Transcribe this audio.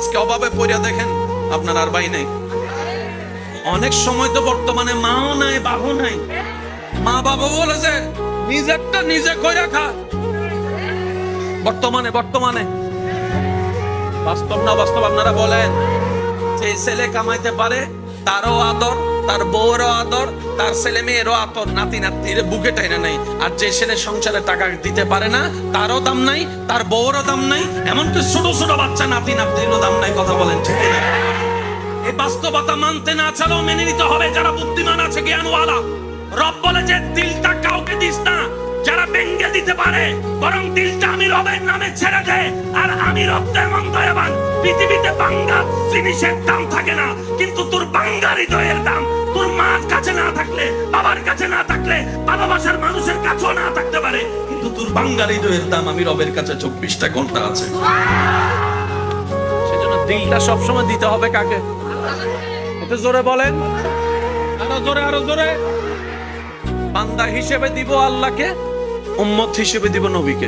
আজকে অভাবে পড়িয়া দেখেন আপনার আর ভাই নাই। অনেক সময় তো বর্তমানে মাও নাই বাবাও নাই, মা বাবা বলেছে নিজেরটা নিজে কইরা খা। বর্তমানে বাস্তব না বাস্তব আপনারা বলেন। যে ছেলে কামাইতে পারে তারও আদর, তার বউরও আদর, তার ছেলে মেয়েরও আদর, নাতি নাতির বুকে টাইনা নাই। আর যে ছেলে সংসারে টাকা দিতে পারে না তারও দাম নাই, তার বউরও দাম নাই, এমনকি ছোট ছোট বাচ্চা নাতি নাতিরও দাম নাই। কথা বলেন ঠিক না? এই বাস্তবতা মানতে না চালেও মেনে নিতে হবে যারা বুদ্ধিমান আছে, জ্ঞানওয়ালা। রব বলে যে দিলটা কাউকে দিস না যারা ভেঙে দিতে পারে, বরং দিলটা আমি রবের নামে ছেড়ে দে। আর আমি রব তেমন দয়াবান, পৃথিবীতে বাঙ্গা জিনিসের দাম থাকে না, কিন্তু তোর বাঙ্গা হৃদয়ের দাম তোর মার কাছে না থাকলে, বাবার কাছে না থাকলে, ভালোবাসার মানুষের কাছেও না থাকতে পারে, কিন্তু তোর বাঙ্গা হৃদয়ের দাম আমি রবের কাছে 24টা ঘন্টা আছে। সেজন্য দিলটা সবসময় দিতে হবে কাকে? একটু জোরে বলেন, আরো জোরে। বান্দা হিসেবে দিব আল্লাহকে, উম্মত হিসেবে দিব নবীকে।